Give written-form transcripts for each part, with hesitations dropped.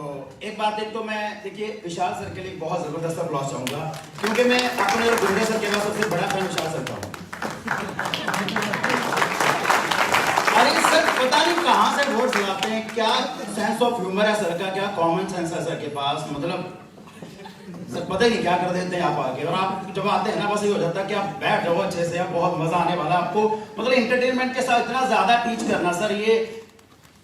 तो एक बात तो मैं देखिए विशाल सर के लिए बहुत जबरदस्त अप्लॉज चाहूंगा, क्योंकि मैं अपने और गुंडे सर के बाद सबसे बड़ा फैन विशाल सर का हूँ। अरे सर पता नहीं कहाँ से वोट दिलाते हैं, क्या सेंस ऑफ ह्यूमर है सर का, क्या कॉमन सेंस है सर के पास, मतलब सर पता ही नहीं क्या कर देते हैं आप आके। और आप जब आते हैं ना बस ये हो जाता है कि आप बैठ जाओ अच्छे से, बहुत मजा आने वाला है आपको, मतलब इंटरटेनमेंट के साथ इतना ज्यादा टीच करना सर ये,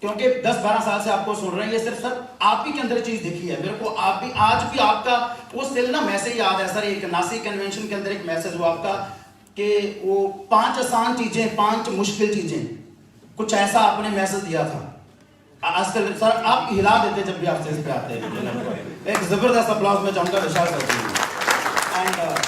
क्योंकि 10-12 साल से आपको सुन रहे हैं, ये सिर्फ सर आप ही के अंदर चीज दिखी है मेरे को। आप भी आज भी आपका वो स्टिल ना मैसेज याद है सर, एक नासिक कन्वेंशन के अंदर एक मैसेज हुआ आपका कि वो 5 आसान चीजें 5 मुश्किल चीजें, कुछ ऐसा आपने मैसेज दिया था। आजकल सर आप हिला देते जब भी आप स्टेज पे आते हैं। एक जबरदस्त अप्लॉज में चाहूंगा विशाल सर। एंड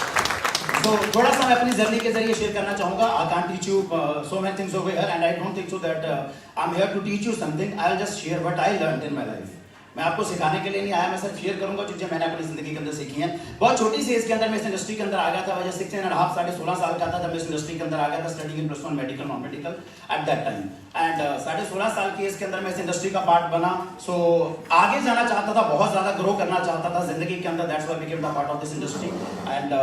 तो थोड़ा सा मैं अपनी जर्नी के जरिए शेयर करना चाहूंगा। I can't teach you so many things over here and I don't think so that I am here to teach you something. I will just share what I learned in my life. मैं आपको सिखाने के लिए नहीं आया, मैं सिर्फ share करूंगा चीजें मैंने अपनी जिंदगी के अंदर सीखी हैं। बहुत छोटी सी एज के अंदर मैं इस इंडस्ट्री के अंदर आ गया था, वजह 16.5 साढ़े 16 साल का था जब मैं इस इंडस्ट्री के अंदर आ गया था, studying in +1 medical non medical at that time. And साढ़े 16 साल की एज के अंदर मैं इस इंडस्ट्री का पार्ट बना। सो आगे जाना चाहता था, बहुत ज्यादा ग्रो करना चाहता था जिंदगी के अंदर, that's why I became the part of this industry. And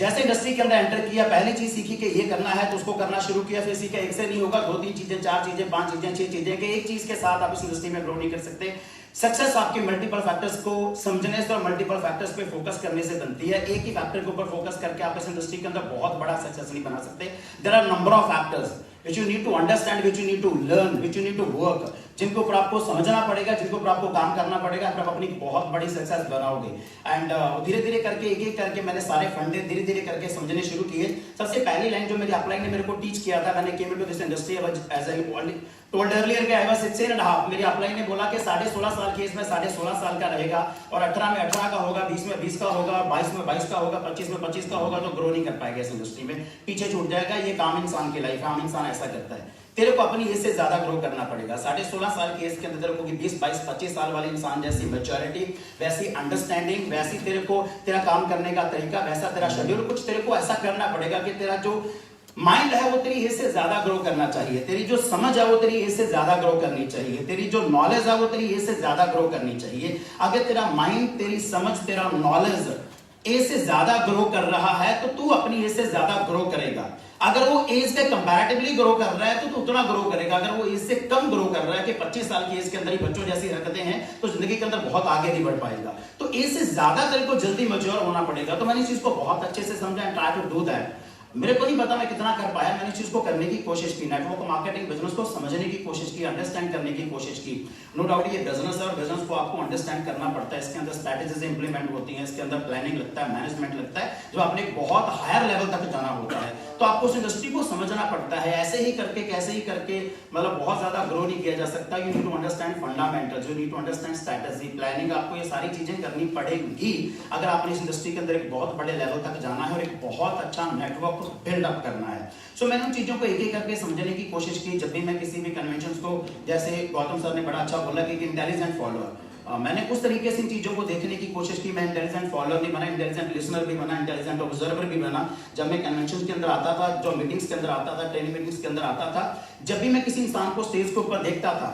जैसे इंडस्ट्री के अंदर एंटर किया, पहली चीज सीखी कि ये करना है तो उसको करना शुरू किया। फिर सीखा एक से नहीं होगा, 2-3 चीजें, 4 चीजें, 5 चीजें, 6 चीजें, कि एक चीज के साथ आप इस इंडस्ट्री में ग्रो नहीं कर सकते। सक्सेस आपके मल्टीपल फैक्टर्स को समझने से और मल्टीपल फैक्टर्स पे फोकस करने से बनती है। एक ही फैक्टर के ऊपर फोकस करके आप इस इंडस्ट्री के अंदर बहुत बड़ा सक्सेस नहीं बना सकते। There are number of factors which you need to understand, which you need to learn, which you need to work, जिनको ऊपर आपको समझना पड़ेगा, जिनको ऊपर आपको काम करना पड़ेगा, फिर आप अपनी बहुत बड़ी सक्सेस बनाओगे। एंड धीरे धीरे करके एक एक करके मैंने सारे फंडे धीरे धीरे करके समझने शुरू किए। सबसे पहली लाइन जो मेरी अपलाइन ने मेरे को टीच किया था, मैंने came into this industry as I told earlier कि आई वाज 16.5। मेरी अपलाइन ने बोला कि 16.5 साल की एज में 16.5 साल का रहेगा, और 18 में 18 का होगा, 20 में 20 का होगा, 22 में 22 का होगा, 25 में 25 का होगा, तो ग्रो नहीं कर पाएगा इस इंडस्ट्री में, पीछे छूट जाएगा। ये काम इंसान की लाइफ है, आम इंसान ऐसा करता है। तेरे को अपनी एज से ज्यादा ग्रो करना पड़ेगा। 16.5 साल की एज के अंदर तेरे को 20, 22, 25 साल वाले इंसान जैसी मैच्योरिटी, वैसी अंडरस्टैंडिंग, वैसी तेरे को तेरा काम करने का तरीका, वैसा तेरा शेड्यूल, कुछ तेरे को ऐसा करना पड़ेगा कि तेरा जो माइंड है वो तेरी एज से ज्यादा ग्रो करना चाहिए, तेरी जो समझ है वो तेरी एज से ज्यादा ग्रो करनी चाहिए, तेरी जो नॉलेज है वो तेरी एज से ज्यादा ग्रो करनी चाहिए। अगर तेरा माइंड, तेरी समझ, तेरा नॉलेज एज से ज्यादा ग्रो कर रहा है तो तू अपनी एज से ज्यादा ग्रो करेगा। अगर वो एज के कंपैरेटिवली ग्रो कर रहा है तो तू उतना ग्रो करेगा। अगर वो एज से कम ग्रो कर रहा है कि 25 साल की एज के अंदर ही बच्चों जैसी हरकतें हैं, तो जिंदगी के अंदर बहुत आगे नहीं बढ़ पाएगा। तो एज से ज्यादा तेरे को जल्दी मैच्योर होना पड़ेगा। तो मैंने इस चीज को बहुत अच्छे से समझा and try to do that. मेरे को नहीं पता मैं कितना कर पाया, मैंने इस चीज को करने की कोशिश की, नेटवर्क मार्केटिंग बिजनेस को समझने की कोशिश की, अंडरस्टैंड करने की कोशिश की। नो डाउट ये बिजनेस है और बिजनेस को आपको अंडरस्टैंड करना पड़ता है। इसके अंदर स्ट्रैटेजीज इंप्लीमेंट होती हैं, इसके अंदर प्लानिंग लगता है, मैनेजमेंट लगता है, जो आपने बहुत हायर लेवल तक जाना होता है। तो आपको उस इंडस्ट्री को समझना पड़ता है। ऐसे ही करके, कैसे ही करके मतलब बहुत ज्यादा ग्रो नहीं किया जा सकता। You need to understand fundamentals, you need to understand strategy, planning, आपको ये सारी चीजें करनी पड़ेगी अगर आपने इस इंडस्ट्री के अंदर एक बहुत बड़े लेवल तक जाना है और एक बहुत अच्छा नेटवर्क बिल्ड अप करना है। सो मैंने उन चीजों को एक एक करके समझने की कोशिश की। जब भी मैं किसी भी कन्वेंशन को, जैसे गौतम सर ने बड़ा अच्छा बोला कि इंटेलिजेंट फॉलोअर, मैंने उस तरीके से इन चीजों को देखने की कोशिश की। मैं इंटेलिजेंट फॉलोअर भी बना, इंटेलिजेंट लिसनर भी बना, इंटेलिजेंट ऑब्जर्वर भी बना। जब मैं कन्वेंशन के अंदर आता था, जो मीटिंग्स के अंदर आता था, ट्रेनिंग मीटिंग्स के अंदर आता था, जब भी मैं किसी इंसान को स्टेज के ऊपर देखता था,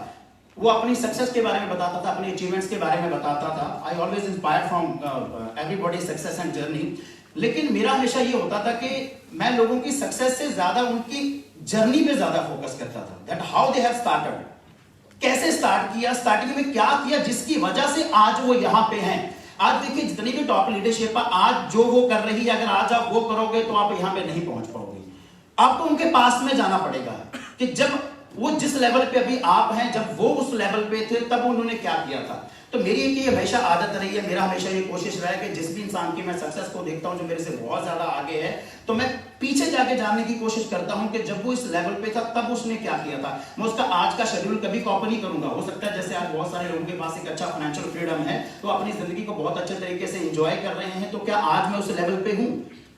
वो अपनी सक्सेस के बारे में बताता था, अपने अचीवमेंट्स के बारे में बताता था। I always inspired from everybody success and journey. लेकिन मेरा हमेशा ये होता था कि मैं लोगों की सक्सेस से ज्यादा उनकी जर्नी पे ज्यादा फोकस करता था। That how they have started, कैसे स्टार्ट किया, स्टार्टिंग में क्या किया जिसकी वजह से आज वो यहां पे हैं। आज देखिए जितनी भी टॉप लीडरशिप है, आज जो वो कर रही है, अगर आज आप वो करोगे तो आप यहां पे नहीं पहुंच पाओगे। आपको उनके पास में जाना पड़ेगा कि जब वो जिस लेवल पे अभी आप हैं, जब वो उस लेवल पे थे तब उन्होंने क्या किया था। तो मेरी एक ये हमेशा आदत रही है, मेरा हमेशा ये कोशिश रहा है कि जिस भी इंसान की मैं सक्सेस को देखता हूं जो मेरे से बहुत ज्यादा आगे है, तो मैं पीछे जाके जानने की कोशिश करता हूं कि जब वो इस लेवल पे था तब उसने क्या किया था। मैं उसका आज का शेड्यूल कभी कॉपी नहीं करूंगा। हो सकता है जैसे आज बहुत सारे लोगों के पास एक अच्छा फाइनेंशियल फ्रीडम है, तो अपनी जिंदगी को बहुत अच्छे तरीके से एंजॉय कर रहे हैं, तो क्या आज मैं उस लेवल पे हूं?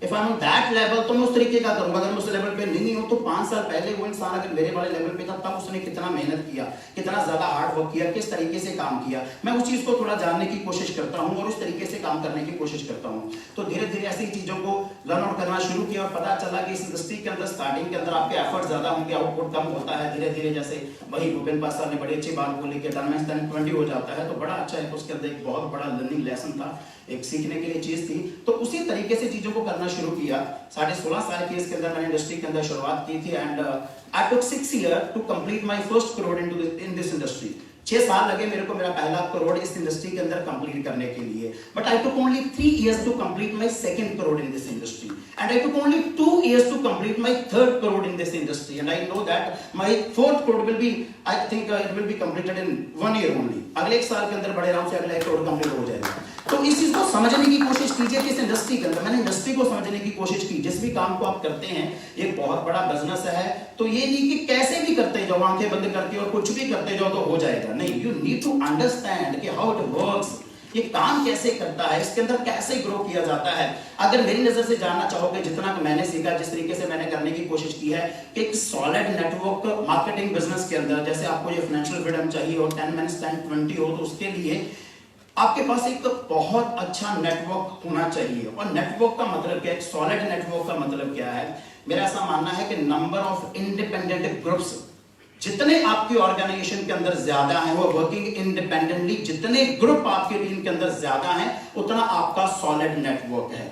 If I am on that level तो मैं उस तरीके का करूंगा। अगर मैं उस लेवल पे नहीं हूं तो 5 साल पहले वो इंसान अगर मेरे वाले लेवल पे था तब उसने कितना मेहनत किया, कितना ज्यादा हार्ड वर्क किया, किस तरीके से काम किया, मैं उस चीज को थोड़ा जानने की कोशिश करता हूं और उस तरीके से काम करने की कोशिश करता हूं। तो धीरे धीरे ऐसी चीजों को लर्न आउट करना शुरू किया और पता चला कि इस इंडस्ट्री के अंदर स्टार्टिंग के अंदर आपके एफर्ट ज्यादा होंगे, आउटपुट कम होता है। धीरे धीरे जैसे वही भूपेंद्र पास सर ने बड़ी अच्छी बात बोली कि 10 हो जाता है, तो बड़ा अच्छा है। उसके अंदर एक बहुत बड़ा लर्निंग लेसन था, एक सीखने के लिए चीज थी। तो उसी तरीके से चीजों को करना शुरू किया। 16.5 साल की इसके अंदर मैंने इंडस्ट्री के अंदर शुरुआत की थी and I took 6 years to complete my first crore in this industry. 6 साल लगे मेरे को मेरा पहला करोड़ इस इंडस्ट्री के अंदर कंप्लीट करने के लिए। But I took only 3 years to complete my second crore in this industry and I took only 2 years to complete my third crore in this industry and I know that my fourth crore will be, I think it will be completed in 1 year only. अगले 1 साल के अंदर बड़े आराम से अगला 1 crore complete हो जाएगा। तो इस चीज को समझने की कोशिश कीजिए कि इस इंडस्ट्री के अंदर, मैंने इंडस्ट्री को समझने की कोशिश की। जिस भी काम को आप करते हैं एक बहुत बड़ा बिजनेस है, तो ये नहीं कि कैसे भी करते जाओ, आंखें बंद करके और कुछ भी करते जाओ तो हो जाएगा, नहीं। यू नीड टू अंडरस्टैंड कि हाउ इट वर्क्स, ये काम कैसे करता है, इसके अंदर कैसे ग्रो किया जाता है। अगर मेरी नजर से जानना चाहोगे, जितना मैंने सीखा, जिस तरीके से मैंने करने की कोशिश की है कि एक सॉलिड नेटवर्क मार्केटिंग बिजनेस के अंदर, जैसे आपको ये फाइनेंशियल फ्रीडम चाहिए और 10 minutes 10 20 हो, तो उसके लिए आपके पास एक बहुत अच्छा नेटवर्क होना चाहिए। और नेटवर्क का मतलब क्या है, एक सॉलिड नेटवर्क का मतलब क्या है, मेरा ऐसा मानना है कि नंबर ऑफ इंडिपेंडेंट ग्रुप्स जितने आपकी ऑर्गेनाइजेशन के अंदर ज्यादा हैं, वो वर्किंग इंडिपेंडेंटली, जितने ग्रुप आपके टीम के अंदर ज्यादा हैं, उतना आपका सॉलिड नेटवर्क है।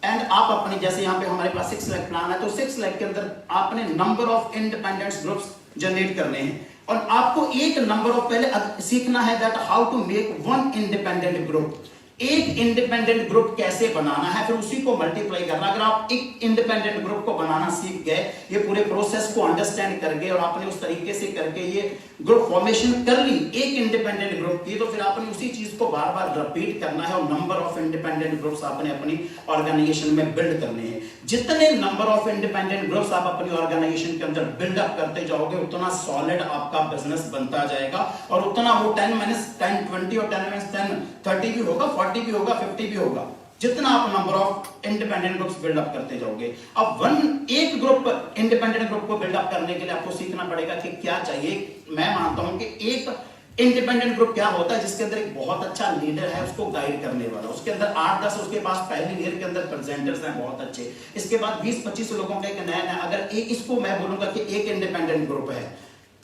एंड आप अपने, जैसे यहाँ पे हमारे पास 6 लाख प्लान है, तो 6 लाख के अंदर आपने number of independent groups generate करने हैं और आपको एक नंबर ऑफ पहले सीखना है that how to make one independent group. एक इंडिपेंडेंट ग्रुप कैसे बनाना है, फिर उसी को मल्टीप्लाई करना। अगर आप एक इंडिपेंडेंट ग्रुप को बनाना सीख गए, ये पूरे प्रोसेस को अंडरस्टैंड कर गए और आपने उस तरीके से करके ये ग्रुप फॉर्मेशन कर ली एक इंडिपेंडेंट ग्रुप की, तो फिर आपने उसी चीज को बार बार रिपीट करना है और नंबर ऑफ इंडिपेंडेंट ग्रुप्स आपने अपनी ऑर्गेनाइजेशन में बिल्ड करने हैं। जितने नंबर ऑफ इंडिपेंडेंट ग्रुप्स आप अपनी ऑर्गेनाइजेशन के अंदर बिल्डअप करते जाओगे, उतना सॉलिड आपका बिजनेस बनता जाएगा और उतना वो 10 minutes 10 20 और 10 minutes 10 30 भी होगा, 40 भी होगा, 50 भी होगा, जितना आप number of independent groups build up करते जाओगे। अब एक ग्रुप इंडिपेंडेंट ग्रुप को बिल्डअप करने के लिए आपको सीखना पड़ेगा कि क्या चाहिए। मैं मानता हूं कि एक इंडिपेंडेंट ग्रुप क्या होता है, जिसके अंदर एक बहुत अच्छा लीडर है, उसको गाइड करने वाला, उसके अंदर 8-10 उसके पास पहले ईयर के अंदर प्रेजेंटर्स हैं बहुत अच्छे, इसके बाद 20-25 लोगों का एक नया, अगर एक इसको मैं बोलूंगा कि एक इंडिपेंडेंट ग्रुप है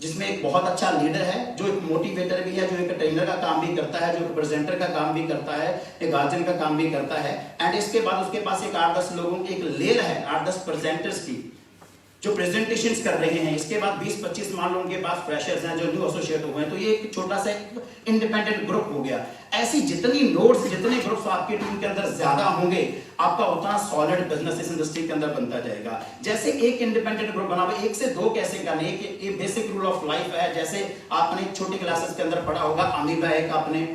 जिसमें एक बहुत अच्छा लीडर है, जो एक मोटिवेटर भी है, जो एक ट्रेनर का काम भी करता है, जो एक प्रेजेंटर का काम भी करता है, एक गार्जियन का काम भी करता है, एंड इसके बाद उसके पास एक 8-10 लोगों की एक लेयर है, 8-10 प्रेजेंटर्स की जो प्रेजेंटेशंस कर रहे हैं। इसके बाद 20-25 मान लो उनके पास फ्रेशर्स हैं जो न्यू एसोसिएट हुए हैं, तो ये एक छोटा सा इंडिपेंडेंट ग्रुप हो गया। ऐसी जितनी नोड्स, जितने ग्रुप्स आपकी टीम के अंदर ज्यादा होंगे, आपका उतना सॉलिड बिजनेस इस इंडस्ट्री के अंदर बनता जाएगा। जैसे एक इंडिपेंडेंट ग्रुप बना हुआ, 1 से 2 कैसे करने, एक बेसिक रूल ऑफ लाइफ है। जैसे आपने छोटी क्लासेस के अंदर पढ़ा होगा अमीबा, एक आपने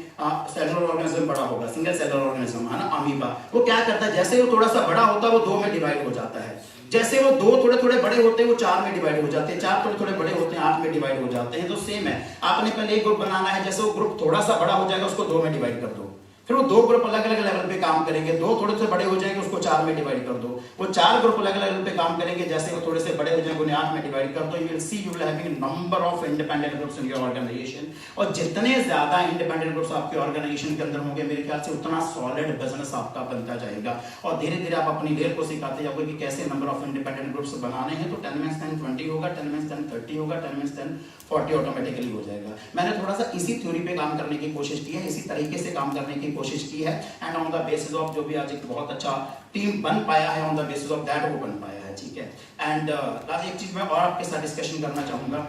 सेलुलर ऑर्गेनिज्म पढ़ा होगा, सिंगल सेलुलर ऑर्गेनिज्म है ना अमीबा। वो क्या करता है, जैसे वो थोड़ा सा बड़ा होता है वो 2 में डिवाइड हो जाता है, जैसे वो 2 थोड़े थोड़े बड़े होते हैं वो 4 में डिवाइड हो जाते हैं, 4 थोड़े थोड़े बड़े होते हैं 8 में डिवाइड हो जाते हैं। तो सेम है, आपने पहले एक ग्रुप बनाना है, जैसे वो ग्रुप थोड़ा सा बड़ा हो जाएगा उसको 2 में डिवाइड कर दो, फिर वो 2 ग्रुप अलग अलग लेवल पे काम करेंगे, 2 थोड़े से बड़े हो जाएंगे उसको 4 में डिवाइड कर दो, वो 4 ग्रुप अलग अलग लेवल पे काम करेंगे, जैसे वो थोड़े से बड़े हो जाएंगे उन्हें 8 में डिवाइड कर दो। You will see you will having number of independent groups in your organization, और जितने ज्यादा इंडिपेंडेंट ग्रुप्स आपके ऑर्गेनाइजेशन के अंदर होंगे, मेरे ख्याल से उतना सॉलिड बिजनेस आपका बनता जाएगा। और धीरे धीरे आप अपनी लेयर को सिखाते जाओगे कि कैसे नंबर ऑफ इंडिपेंडेंट ग्रुप्स बनाने हैं। तो 10 minutes 10 20 होगा, 10 minutes 10 30 होगा, 10 minutes 10 40 ऑटोमेटिकली हो जाएगा। मैंने थोड़ा सा इसी थ्योरी पे काम करने की कोशिश की है, इसी तरीके से काम करने की कोशिश की है, and on the basis of जो भी आज एक बहुत अच्छा टीम बन पाया है, on the basis of that वो बन पाया है, ठीक है। एंड आज एक चीज मैं और आपके साथ डिस्कशन करना चाहूंगा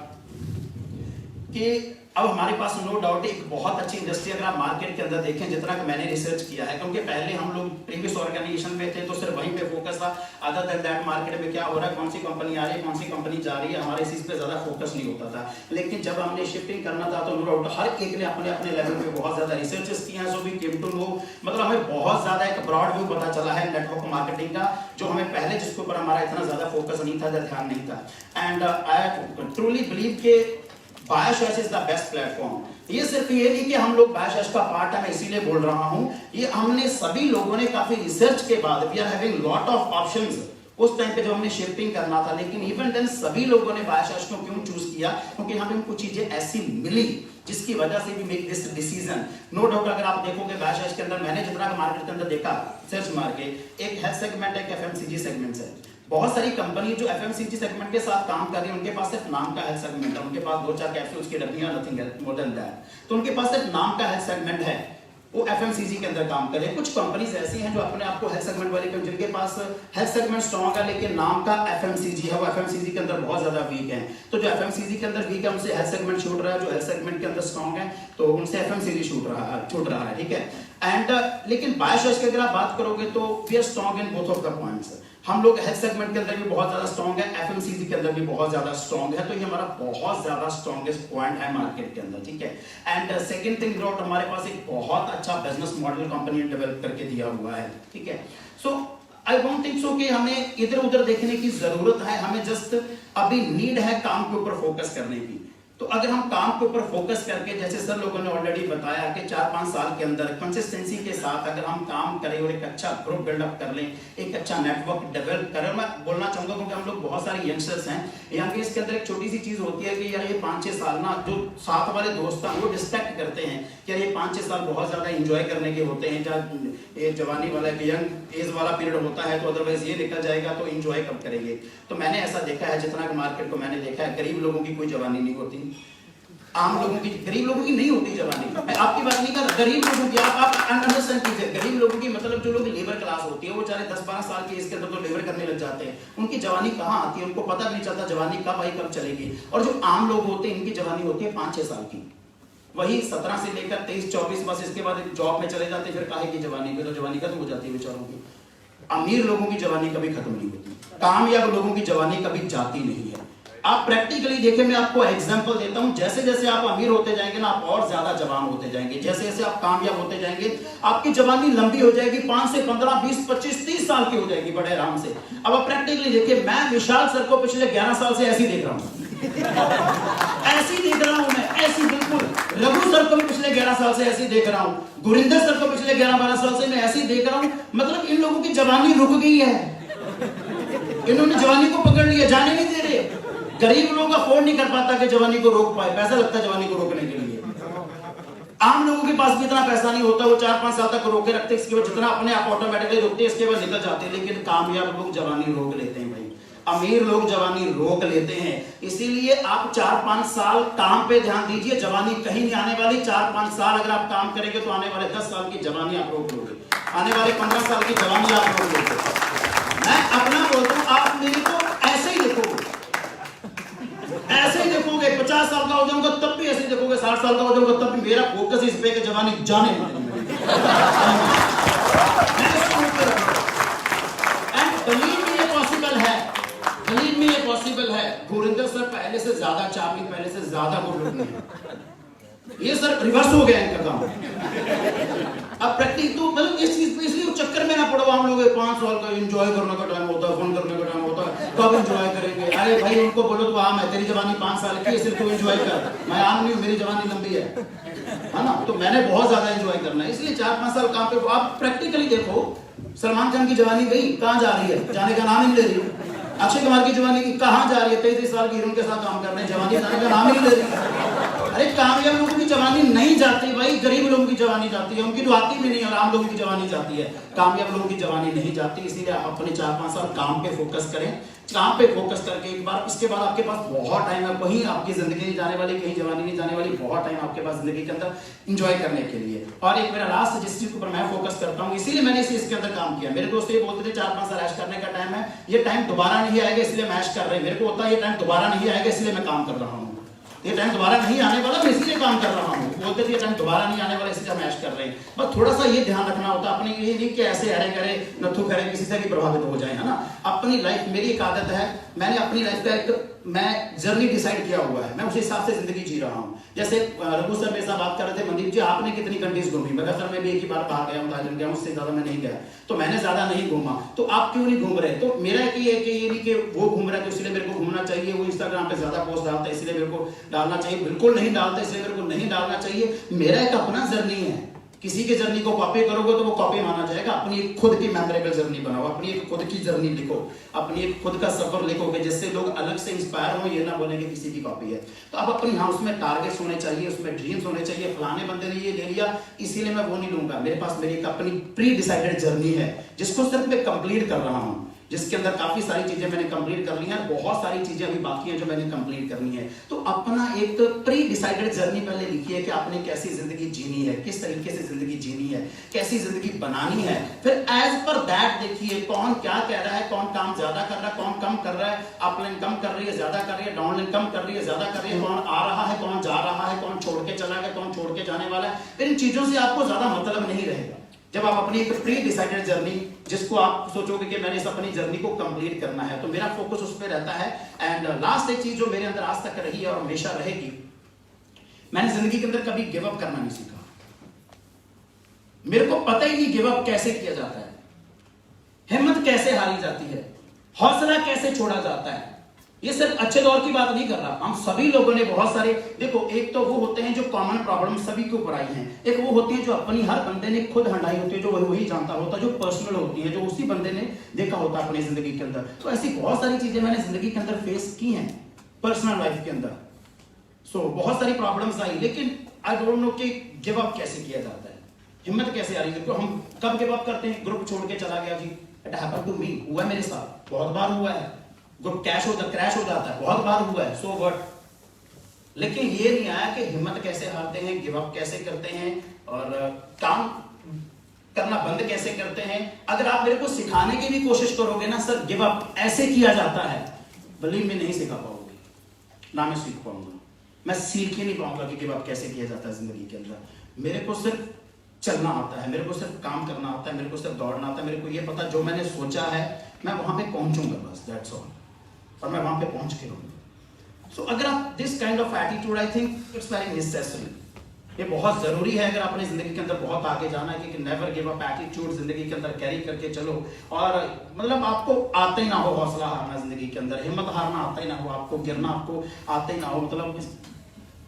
कि अब हमारे पास नो डाउट एक बहुत अच्छी इंडस्ट्री, अगर आप मार्केट के अंदर देखें, जितना कि मैंने रिसर्च किया है, क्योंकि पहले हम लोग प्रीवियस ऑर्गेनाइजेशन में थे तो सिर्फ वहीं पे फोकस था, अदर देन दैट मार्केट में क्या हो रहा है, कौन सी कंपनी आ रही है, कौन सी कंपनी जा रही है, हमारे इस चीज पे ज्यादा फोकस नहीं होता था। लेकिन जब हमने शिफ्टिंग करना था तो नो डाउट हर एक ने अपने अपने लेवल पे बहुत ज्यादा रिसर्चेस किए हैं, so we came to know, मतलब हमें बहुत ज्यादा एक ब्रॉड व्यू पता चला है नेटवर्क मार्केटिंग का, जो हमें पहले जिसके ऊपर हमारा इतना ज्यादा फोकस नहीं था, ध्यान नहीं था। एंड आई ट्रूली बिलीव के BioChoice is the best platform। ये सिर्फ ये नहीं कि हम लोग बैश का पार्ट है मैं इसीलिए बोल रहा हूं, ये हमने सभी लोगों ने काफी रिसर्च के बाद we are having lot of options उस टाइम पे जो हमने शिफ्टिंग करना था, लेकिन इवन देन सभी लोगों ने बैश को क्यों चूज किया, क्योंकि हमें कुछ चीजें ऐसी मिली जिसकी वजह से भी make this decision. No doubt अगर आप देखोगे बैश के अंदर मैंने जितना मार्केट के अंदर देखा सर्च मार के, एक हेल्थ सेगमेंट है, एक एफएमसीजी सेगमेंट है। बहुत सारी कंपनी जो एफएमसीजी सेगमेंट के साथ काम कर रही है उनके पास सिर्फ नाम का हेल्थ सेगमेंट है, उनके पास 2-4 कैप्सूल्स की डब्बियां, नथिंग मोर देन दैट। तो उनके पास सिर्फ नाम का हेल्थ सेगमेंट है, वो एफएमसीजी के अंदर काम करे। कुछ कंपनीज ऐसी हैं जो अपने आप को हेल्थ सेगमेंट वाली, जिनके पास हेल्थ सेगमेंट स्ट्रॉन्ग है लेकिन नाम का एफएमसीजी है, वो एफएमसीजी के अंदर बहुत ज्यादा वीक है। तो जो एफएमसीजी के अंदर वीक है उनसे हेल्थ सेगमेंट छूट रहा है, जो हेल्थ सेगमेंट के अंदर स्ट्रॉन्ग है तो उनसे एफएमसीजी छूट रहा है, ठीक है। एंड लेकिन बायोशॉइस की अगर आप बात करोगे तो we are strong in both of the points. हम लोग हेल्थ सेगमेंट के अंदर भी बहुत ज्यादा स्ट्रॉन्ग है, एफएमसीजी के अंदर भी बहुत ज्यादा स्ट्रॉन्ग है, तो ये हमारा बहुत ज्यादा स्ट्रॉन्गेस्ट पॉइंट है मार्केट के अंदर, ठीक है। एंड सेकंड थिंग ब्रो, हमारे पास एक बहुत अच्छा बिजनेस मॉडल कंपनी ने डेवलप करके दिया हुआ है, ठीक है। सो आई डोंट थिंक सो कि हमें इधर उधर देखने की जरूरत है, हमें जस्ट अभी नीड है काम के ऊपर फोकस करने की। तो अगर हम काम के ऊपर फोकस करके, जैसे सर लोगों ने ऑलरेडी बताया कि 4-5 साल के अंदर कंसिस्टेंसी के साथ अगर हम काम करें और एक अच्छा ग्रुप बिल्डअप कर लें, एक अच्छा नेटवर्क डेवलप करें। मैं बोलना चाहूंगा क्योंकि हम लोग बहुत सारे यंगस्टर्स हैं यहाँ के, इसके अंदर एक छोटी सी चीज होती है कि यार ये 5-6 साल ना, जो साथ वाले दोस्त हैं वो डिस्ट्रैक्ट करते हैं कि यार ये 5-6 साल बहुत ज्यादा इंजॉय करने के होते हैं, जब ये जवानी वाला यंग एज वाला पीरियड होता है, तो अदरवाइज ये निकल जाएगा तो इंजॉय कब करेंगे। तो मैंने ऐसा देखा है, जितना मार्केट को मैंने देखा है, गरीब लोगों की कोई जवानी नहीं होती, आम लोगों की, गरीब लोगों की नहीं होती जवानी। मैं आपकी बात नहीं कर रहा, गरीब लोगों की आप अंडरस्टैंड कीजिए। गरीब लोगों की मतलब जो लोग लेबर क्लास होती है, वो चाहे 10-12 साल की इसके अंदर तो लेबर करने लग जाते हैं, उनकी जवानी कहाँ आती है, उनको पता भी नहीं चलता जवानी कब आई कब चलेगी। और जो आम लोग होते हैं इनकी जवानी होती है 5-6 साल की, वही 17 से लेकर 23-24, बस इसके बाद जॉब में चले जाते, फिर काहे की जवानी पे, तो जवानी खत्म हो जाती है बेचारों की। अमीर लोगों की जवानी कभी खत्म नहीं होती, कामयाब लोगों की जवानी कभी जाती नहीं है। आप प्रैक्टिकली देखें, मैं आपको एग्जांपल देता हूं, जैसे जैसे आप अमीर होते जाएंगे ना, आप और ज्यादा जवान होते जाएंगे, जैसे जैसे आप कामयाब होते जाएंगे आपकी जवानी लंबी हो जाएगी, 5 से 15, 20, 25, 30 साल की हो जाएगी बड़े आराम से। अब आप प्रैक्टिकली देखिए, मैं विशाल सर को पिछले 11 साल से ऐसे ही देख रहा हूं ऐसे ही देख रहा हूं मैं, ऐसी बिल्कुल। रघु सर को भी पिछले 11 साल से ऐसे ही देख रहा हूं, गुरिंदर सर को पिछले 11-12 साल से मैं ऐसे ही देख रहा हूं। मतलब इन लोगों की जवानी रुक गई है, इन्होंने जवानी को पकड़ लिया, जाने नहीं दे रहे। गरीब लोग अफोर्ड नहीं कर पाता कि जवानी को रोक पाए, पैसा लगता है जवानी को रोकने के लिए। आम लोगों के पास भी इतना पैसा नहीं होता, वो 4-5 साल तक रोके रखते, इसके बाद जितना अपने आप ऑटोमेटिकली रोकते हैं, इसके बाद निकल जाते हैं। लेकिन कामयाब लोग जवानी रोक लेते हैं भाई, अमीर लोग जवानी रोक लेते हैं। इसीलिए आप 4-5 साल काम पे ध्यान दीजिए, जवानी कहीं नहीं आने वाली। 4-5 साल अगर आप काम करेंगे तो आने वाले 10 साल की जवानी आप रोक लोगे, आने वाले 15 साल की जवानी आप रोक लोगे। मैं अपना बोलता हूं, आप मेरे को ऐसे ही देखोगे, ऐसे ही देखोगे। 50 साल का हो जाऊंगा तब भी ऐसे ही देखोगे, 60 साल का हो जाऊंगा तब भी मेरा फोकस इस पे कि जवानी जाने पॉसिबल है। गुरिंदर सर पहले से ज्यादा चार्मिंग, पहले से ज्यादा गुड लुकिंग है। ये सर रिवर्स हो गया इनका काम। अब प्रैक्टिस तो मतलब इस चीज पे, इसलिए चक्कर में ना पड़ो। हम लोग 5 साल का एंजॉय करने का टाइम होता है, फोन करने का टाइम होता है, कब एंजॉय करेंगे। अरे भाई उनको बोलो तो आम है, तेरी जवानी 5 साल की है, सिर्फ तू एंजॉय कर। मैं आम नहीं हूं, मेरी जवानी लंबी है ना, तो मैंने बहुत ज्यादा एंजॉय करना है। इसलिए 4-5 साल काम पे आप प्रैक्टिकली देखो। सलमान खान की जवानी गई, कहां जा रही है, जाने का नाम ही नहीं ले रही। अक्षय कुमार की जवानी की कहां जा रही है, 33 साल की हीरोइन के साथ काम कर रहे हैं, जवानी जाने का नाम ही नहीं ले रही। अरे कामयाब लोगों की जवानी नहीं जाती भाई, गरीब लोगों की जवानी जाती है, उनकी तो आती भी नहीं, और आम लोगों की जवानी जाती है, कामयाब लोगों की जवानी नहीं जाती। इसीलिए आप अपने 4-5 साल काम पे फोकस करें। काम पे फोकस करके एक बार, इसके बाद आपके पास बहुत टाइम है, कहीं आपकी जिंदगी नहीं जाने वाली, कहीं जवानी नहीं जाने वाली, बहुत टाइम आपके पास जिंदगी के अंदर एंजॉय करने के लिए। और एक मेरा लास्ट जिस चीज के ऊपर मैं फोकस करता हूं, इसीलिए मैंने इसके अंदर काम किया। मेरे दोस्त ये बोलते थे 4-5 साल ऐश करने का टाइम है, ये टाइम दोबारा नहीं आएगा इसलिए मैं ऐश कर रहे हैं। मेरे को होता है ये टाइम दोबारा नहीं आएगा इसलिए मैं काम कर रहा हूँ, ये टाइम दोबारा नहीं आने वाला, मैं इसलिए काम कर रहा हूँ। बोलते थे ये टाइम दोबारा नहीं आने वाला इसलिए हम ऐश कर रहे हैं। बस थोड़ा सा ये ध्यान रखना होता है अपने, ये नहीं कि ऐसे अरे करे नथु करे किसी से भी प्रभावित हो जाए, है ना। अपनी लाइफ, मेरी एक आदत है, मैंने अपनी लाइफ का एक मैं जर्नी डिसाइड किया हुआ है, मैं उस हिसाब से जिंदगी जी रहा हूँ। जैसे रघु सर मेरे साथ बात कर रहे थे, मनदीप जी आपने कितनी कंट्रीज घूमी, मैं सर मैं भी एक ही बार बाहर गया हूँ, थाईलैंड गया हूँ, उससे ज्यादा मैं नहीं गया, तो मैंने ज्यादा नहीं घूमा, तो आप क्यों नहीं घूम रहे। तो मेरा ये है कि ये नहीं कि वो घूम रहा है तो इसलिए मेरे को घूमना चाहिए, वो इंस्टाग्राम पे ज्यादा पोस्ट डालता है इसलिए मेरे को डालना चाहिए, बिल्कुल नहीं डालता इसलिए मेरे को नहीं डालना चाहिए। चाहिए। मेरा एक अपना जर्नी है, किसी के जर्नी को कॉपी करोगे तो वो कॉपी माना जाएगा। अपनी एक खुद की मेमोरेबल जर्नी बनाओ, अपनी एक खुद की जर्नी लिखो, अपनी एक खुद का सफर लिखोगे जिससे लोग अलग से इंस्पायर हो, ये ना बोलेंगे किसी की कॉपी है। तो अब अपनी हाँ उसमें टारगेट्स होने चाहिए, उसमें ड्रीम्स होने चाहिए। फलाने बंदे ने ये ले लिया इसीलिए मैं वो नहीं लूंगा। मेरे पास मेरी एक अपनी प्री डिसाइडेड जर्नी है जिसको सिर्फ मैं कंप्लीट कर रहा हूँ, जिसके अंदर काफी सारी चीजें मैंने कंप्लीट कर ली हैं, बहुत सारी चीजें अभी बाकी हैं जो मैंने कंप्लीट करनी है। तो अपना एक प्री डिसाइडेड जर्नी पहले लिखिए कि आपने कैसी जिंदगी जीनी है, किस तरीके से जिंदगी जीनी है, कैसी जिंदगी बनानी है। फिर एज पर दैट देखिए कौन क्या कह रहा है, कौन काम ज्यादा कर रहा है, कौन कम कर रहा है, अपलाइन कम कर रही है, ज्यादा कर रही है, डाउनलाइन कम कर रही है, ज्यादा कर रही है, कौन आ रहा है, कौन जा रहा है, कौन छोड़ के चला गया, कौन छोड़ के जाने वाला है। फिर इन चीजों से आपको ज्यादा मतलब नहीं रहेगा जब आप अपनी एक प्री डिसाइडेड जर्नी, जिसको आप सोचोगे कि मैंने इस अपनी जर्नी को कंप्लीट करना है, तो मेरा फोकस उस पर रहता है। एंड लास्ट एक चीज जो मेरे अंदर आज तक रही है और हमेशा रहेगी, मैंने जिंदगी के अंदर कभी गिव अप करना नहीं सीखा। मेरे को पता ही नहीं गिव अप कैसे किया जाता है, हिम्मत कैसे हारी जाती है, हौसला कैसे छोड़ा जाता है। ये सिर्फ अच्छे दौर की बात नहीं कर रहा, हम सभी लोगों ने बहुत सारे, देखो एक तो वो होते हैं जो कॉमन प्रॉब्लम सभी के ऊपर आई हैं, एक वो होती है जो अपनी हर बंदे ने खुद हंडाई होती है, जो वही जानता होता है, जो पर्सनल होती है, जो उसी बंदे ने देखा होता है अपनी जिंदगी के अंदर। तो ऐसी बहुत सारी चीजें मैंने जिंदगी के अंदर फेस की हैं पर्सनल लाइफ के अंदर। सो बहुत सारी प्रॉब्लम्स आई, लेकिन आई डोंट नो कि गिव अप कैसे किया जाता है, हिम्मत कैसे आ रही है। तो हम कब गिव अप करते हैं, ग्रुप छोड़ के चला गया जी, इट हैपेंड टू मी, हुआ मेरे साथ, बहुत बार हुआ है। ग्रुप क्रैश हो जाता है, बहुत बार हुआ है, सो व्हाट। लेकिन ये नहीं आया कि हिम्मत कैसे हारते हैं, गिव अप कैसे करते हैं और काम करना बंद कैसे करते हैं। अगर आप मेरे को सिखाने की भी कोशिश करोगे ना, सर गिव अप ऐसे किया जाता है, बिलीव में नहीं सिखा पाओगे, ना मैं सीख पाऊंगा, मैं सीख ही नहीं पाऊंगा कि गिव अप कैसे किया जाता है जिंदगी के अंदर। मेरे को सिर्फ चलना आता है, मेरे को सिर्फ काम करना आता है, मेरे को सिर्फ दौड़ना आता है, मेरे को ये पता जो मैंने सोचा है मैं वहां पे पहुंचूंगा, बस दैट्स ऑल, और मैं वहां पे पहुंच के रहूंगा। सो अगर आप this kind of attitude, I think it's very necessary, ये बहुत जरूरी है अगर आपने जिंदगी के अंदर बहुत आगे जाना है, कि नेवर गिव अप एटीट्यूड जिंदगी के अंदर कैरी करके चलो। और मतलब आपको आता ही ना हो हौसला हारना जिंदगी के अंदर, हिम्मत हारना आता ही ना हो आपको, गिरना आपको आता ही ना हो, मतलब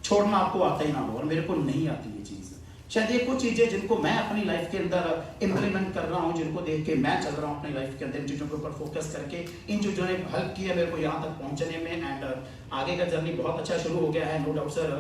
छोड़ना आपको आता ही ना हो। और मेरे को नहीं आती ये चीज। शायद ये कुछ चीजें जिनको मैं अपनी लाइफ के अंदर इम्प्लीमेंट कर रहा हूँ, जिनको देख के मैं चल रहा हूँ अपनी लाइफ के अंदर, इन चीजों के ऊपर फोकस करके, इन चीजों ने हेल्प किया मेरे को यहाँ तक पहुंचने में। एंड आगे का जर्नी बहुत अच्छा शुरू हो गया है, नो डाउट सर।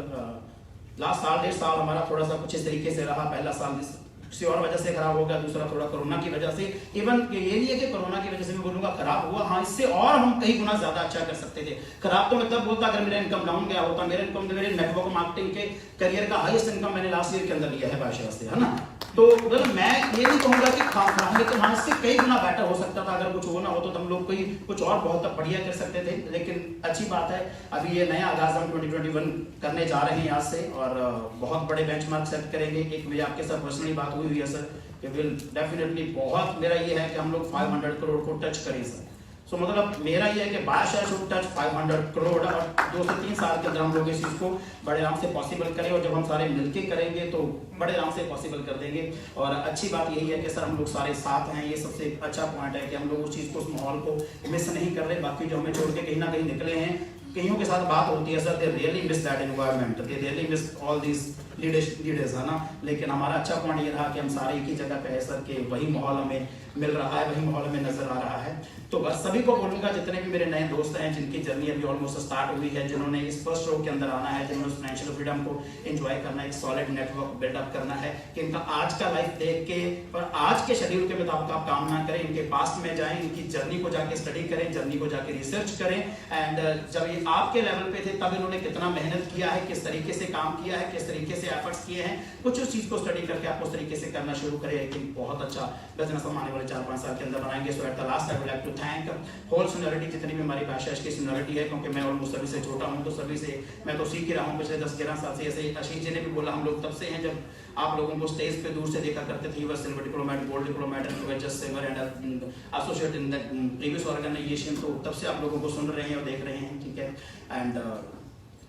लास्ट साल 1.5 साल हमारा थोड़ा सा कुछ इस तरीके से रहा। पहला साल किसी और वजह से खराब हो गया, दूसरा थोड़ा कोरोना की वजह से। इवन ये नहीं है कि कोरोना की वजह से मैं बोलूंगा खराब हुआ, हाँ इससे और हम कई गुना ज्यादा अच्छा कर सकते थे। खराब तो मैं तब बोलता अगर मेरा इनकम डाउन गया होता। मेरे इनकम, मेरे नेटवर्क मार्केटिंग के करियर का हाईएस्ट इनकम मैंने लास्ट ईयर के अंदर लिया है बादशाह से, है ना। तो मतलब मैं ये नहीं कहूंगा कि खराब, लेकिन हाँ इससे कई गुना बेटर हो सकता था। अगर कुछ होना हो तो हम लोग कोई कुछ और बहुत बढ़िया कर सकते थे। लेकिन अच्छी बात है, अभी ये नया आगाज हम 2021 करने जा रहे हैं यहाँ से, और बहुत बड़े बेंचमार्क सेट करेंगे। एक मेरी आपके साथ पर्सनली बात हुई है सर, विल डेफिनेटली, बहुत मेरा ये है कि हम लोग 500 करोड़ को टच करें सर। सो मतलब मेरा ये है कि बादशाह शुड टच 500 करोड़, और 2 से 3 साल के अंदर हम लोग इस चीज को बड़े आराम से पॉसिबल करें। और जब हम सारे मिलके करेंगे तो बड़े आराम से पॉसिबल कर देंगे। और अच्छी बात यही है कि सर हम लोग सारे साथ हैं, ये सबसे अच्छा पॉइंट है कि हम लोग उस चीज को, उस माहौल को मिस नहीं कर रहे। बाकी जो हमें छोड़ के कहीं ना कहीं निकले हैं, कईयों के साथ बात होती है sir, they really miss that environment, they really miss all this leaders, है ना। लेकिन हमारा अच्छा पॉइंट ये रहा कि हम सारे एक ही जगह पे है सर, के वही माहौल हमें मिल रहा है, वही माहौल हमें नजर आ रहा है। तो बस सभी को बोलूंगा, जितने भी मेरे नए दोस्त हैं जिनकी जर्नी अभी ऑलमोस्ट स्टार्ट हुई है, जिन्होंने इस फर्स्ट रो के अंदर आना है, जिन्होंने फाइनेंशियल फ्रीडम को एंजॉय करना है, एक सॉलिड नेटवर्क बिल्डअप करना है, कि इनका आज का लाइफ देख के और आज के शेड्यूल के मुताबिक आप काम ना करें, इनके पास्ट में जाएं, इनकी जर्नी को जाके स्टडी करें, जर्नी को जाके रिसर्च करें। एंड जब ये आपके लेवल पे थे तब इन्होंने कितना मेहनत किया है, किस तरीके से काम किया है, किस तरीके से एफर्ट्स किए हैं, कुछ उस चीज को स्टडी करके आप उस तरीके से करना शुरू करें। आई थिंक बहुत अच्छा बिजनेस हम आने वाले 4-5 साल के अंदर बनाएंगे। So at the last I would like to thank whole seniority, जितनी भी हमारी बादशाह की सीनियरिटी है, क्योंकि मैं ऑलमोस्ट सभी से छोटा हूं, तो सभी से मैं तो सीख ही रहा हूं पिछले 10-11 साल से। ऐसे आशीष जी ने भी बोला, हम लोग तब से हैं जब आप लोगों को स्टेज पे दूर से देखा करते थे। You were silver diplomat, gold diplomat, and you were just silver and associate in the previous organization. तो तब से आप लोगों को सुन रहे हैं और देख रहे हैं, ठीक है। And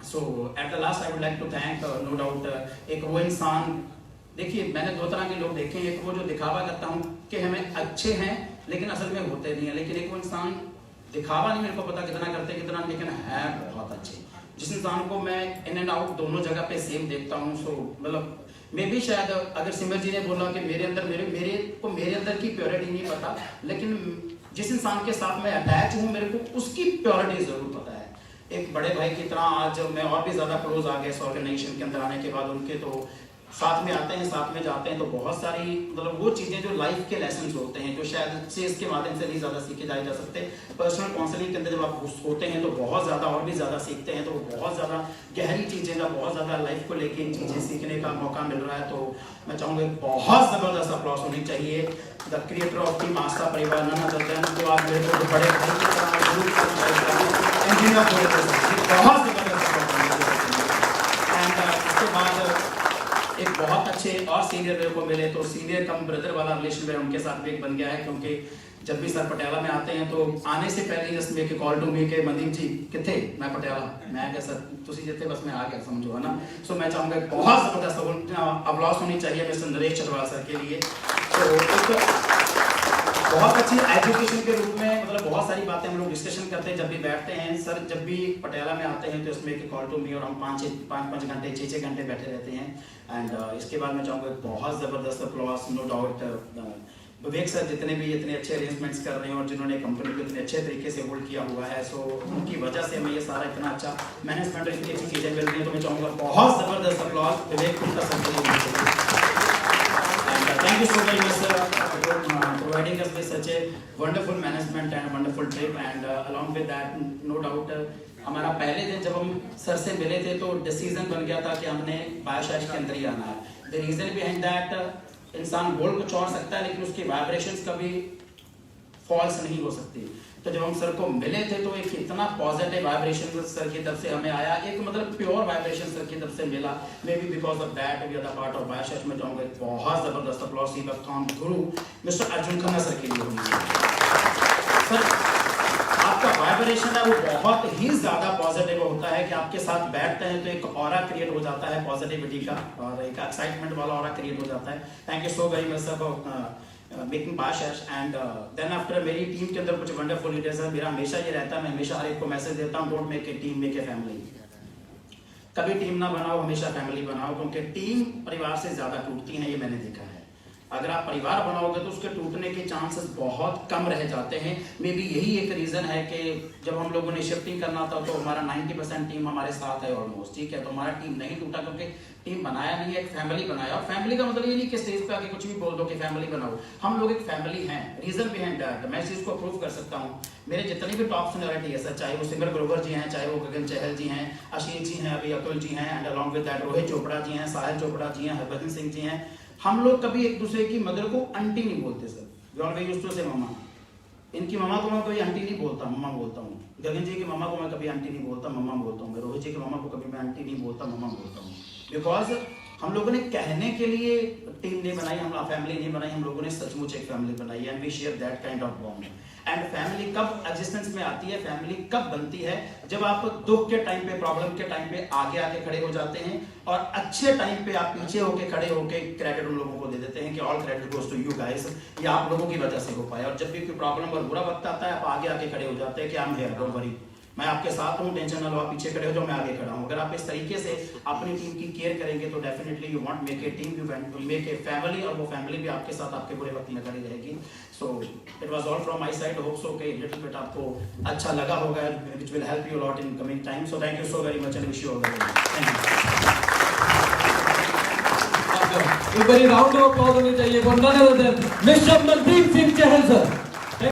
so at the last I would like to thank, no doubt, एक वो इंसान, देखिए मैंने 2 तरह के लोग देखे हैं। एक वो जो दिखावा करता हूँ कि हमें अच्छे हैं लेकिन असल में होते नहीं है, लेकिन एक वो इंसान दिखावा नहीं, मेरे को पता कितना करते कितना, लेकिन है बहुत अच्छे, जिस इंसान को मैं इन एंड आउट दोनों जगह पे सेम देखता हूँ। सो मतलब मैं भी शायद, अगर सिमर जी ने बोला कि मेरे अंदर मेरे अंदर की प्योरिटी नहीं पता, लेकिन जिस इंसान के साथ मैं अटैच हूँ मेरे को उसकी प्योरिटी जरूर पता है। एक बड़े भाई की तरह आज मैं और भी ज्यादा क्लोज आ गया इस ऑर्गेनाइजेशन के अंदर आने के बाद उनके, तो साथ में आते हैं, साथ में जाते हैं, तो बहुत सारी मतलब वो चीजें जो लाइफ के लेसन होते हैं जो शायद से इसके माध्यम से नहीं ज्यादा सीखे जाए जा सकते। पर्सनल काउंसलिंग के अंदर जब आप होते हैं तो बहुत ज्यादा और भी ज्यादा सीखते हैं, तो बहुत ज्यादा गहरी चीजें का, बहुत ज्यादा लाइफ को लेके चीजें सीखने का मौका मिल रहा है। तो मैं चाहूंगा बहुत जबरदस्त अप्लॉज होनी चाहिए द क्रिएटर ऑफ टीम आस्था परिवार, नन अदर देन, जो आप मेरे को बड़े भाई की तरह बहुत जबरदस्त। एंड उसके बाद एक बहुत अच्छे और सीनियर मेरे को मिले, तो सीनियर कम ब्रदर वाला रिलेशन मेरा उनके साथ भी एक बन गया है, क्योंकि जब भी सर पटियाला में आते हैं तो आने से पहले just make call to me के मनदीप जी किथे, मैं पटियाला, मैं क्या सर तुसी जिथे बस मैं आ गया, समझो है ना। सो मैं चाहूंगा बहुत जबरदस्त अप्लॉज होनी चाहिए मिस्टर नरेश चटवाल सर के लिए। तो एक बहुत अच्छी एजुकेशन के रूप में मतलब बहुत सारी बातें हम लोग डिस्कशन करते हैं जब भी बैठते हैं। सर जब भी पटियाला में आते हैं तो इसमें एक कॉल टू मी, और हम 5 घंटे 6 घंटे बैठे रहते हैं। एंड इसके बाद मैं चाहूँगा बहुत ज़बरदस्त अप्लॉज, नो डाउट विवेक सर जितने भी इतने अच्छे अरेंजमेंट्स कर रहे हैं और जिन्होंने कंपनी को इतने अच्छे तरीके से होल्ड किया हुआ है, सो उनकी वजह से हमें ये सारा इतना अच्छा मैनेजमेंट और इतनी अच्छी चीज़ें मिल रही हैं। तो मैं चाहूँगा बहुत ज़बरदस्त अप्लॉज विवेक का sir. Thank you so very much sir for providing us with such a wonderful management and wonderful trip, and along with that no doubt हमारा पहले दिन जब हम सर से मिले थे तो डिसीजन बन गया था कि हमने बायोशाइज के अंदर ही आना है। द रीजन बिहाइंड दैट इंसान बोल कुछ और सकता है लेकिन उसकी वाइब्रेशंस कभी फॉल्स नहीं हो सकती। तो जब हम सर को मिले थे तो एक इतना पॉजिटिव वाइब्रेशन सर की तरफ से हमें आया, एक मतलब प्योर वाइब्रेशन सर की तरफ से मिला। Maybe because of that we are the part of Bioshize में जाऊंगा। बहुत जबरदस्त अप्लॉज खान गुरु मिस्टर अर्जुन खन्ना सर के लिए होनी चाहिए। सर आपका वाइब्रेशन है वो बहुत ही ज्यादा पॉजिटिव होता है कि आपके साथ बैठते हैं तो एक ऑरा क्रिएट हो जाता है पॉजिटिविटी का, और एक एक्साइटमेंट वाला ऑरा क्रिएट हो जाता है। Thank you so very much sir making Bioshize. And then after मेरी टीम के अंदर कुछ वंडरफुल लीडर्स हैं। मेरा हमेशा ये रहता है, मैं हमेशा हर एक को मैसेज देता हूँ, don't make a team, make a family. कभी टीम ना बनाओ, हमेशा फैमिली बनाओ, क्योंकि टीम परिवार से ज्यादा टूटती है, ये मैंने देखा है। अगर आप परिवार बनाओगे तो उसके टूटने के चांसेस बहुत कम रह जाते हैं। मे बी यही एक रीजन है कि जब हम लोगों ने शिफ्टिंग करना था तो हमारा 90% टीम हमारे साथ है ऑलमोस्ट, ठीक है। तो हमारा टीम नहीं टूटा क्योंकि टीम बनाया नहीं है, एक फैमिली बनाया। और फैमिली का मतलब ये नहीं कि स्टेज पे आके कुछ भी बोल दो कि फैमिली बनाओ, हम लोग एक फैमिली हैं। रीजन बिहाइंड दैट मैं इस चीज को प्रूव कर सकता हूँ। मेरे जितने भी टॉप सीनियरिटी है सर, चाहे वो सिमर ग्रोवर जी हैं, चाहे वो गगन चहल जी हैं, आशीष जी हैं, अभी अतुल जी हैं, and along with that Rohit Chopra ji हैं, साहिल चोपड़ा जी हैं, हरभजन सिंह जी हैं। हम लोग कभी एक दूसरे की मदर को आंटी नहीं बोलते sir, we always used to say mamma. इनकी मम्मा को मैं कभी आंटी नहीं बोलता, मम्मा बोलता हूँ। गगन जी की मम्मा को मैं कभी आंटी नहीं बोलता, मम्मा बोलता हूँ। रोहित जी की मम्मा को कभी मैं आंटी नहीं बोलता, मम्मा बोलता हूँ। बिकॉज हम लोगों ने कहने के लिए टीम नहीं बनाई, हम फैमिली नहीं बनाई, हम लोगों ने सचमुच एक फैमिली बनाई। And we share that kind of bond. And family कब एग्जिस्टेंस में आती है, फैमिली कब बनती है, जब आप दुख के टाइम पे, प्रॉब्लम के टाइम पे आगे आके खड़े हो जाते हैं, और अच्छे टाइम पे आप पीछे होके खड़े होके क्रेडिट उन लोगों को दे देते हैं कि all credit goes to you guys, ये आप लोगों की वजह से हो पाया। और जब भी कोई प्रॉब्लम और बुरा वक्त आता है, आप आगे आके खड़े हो जाते हैं कि आई एम हियर, डोंट वरी, मैं आपके साथ हूँ, टेंशन ना लो, आप पीछे खड़े हो जाओ, मैं आगे खड़ा हूँ। अगर आप इस तरीके से अपनी टीम की केयर करेंगे तो definitely you want make a team, you make a family, और वो फैमिली भी आपके साथ आपके बुरे वक्त में खड़ी रहेगी। So it was all from my side, hope so के लिटिल बिट आपको अच्छा लगा होगा, which will help you lot in coming time. So thank you so very much and wish you all the best. Thank you. एक बारी round of applause होनी चाहिए। Mister Mandeep Singh Chahal sir.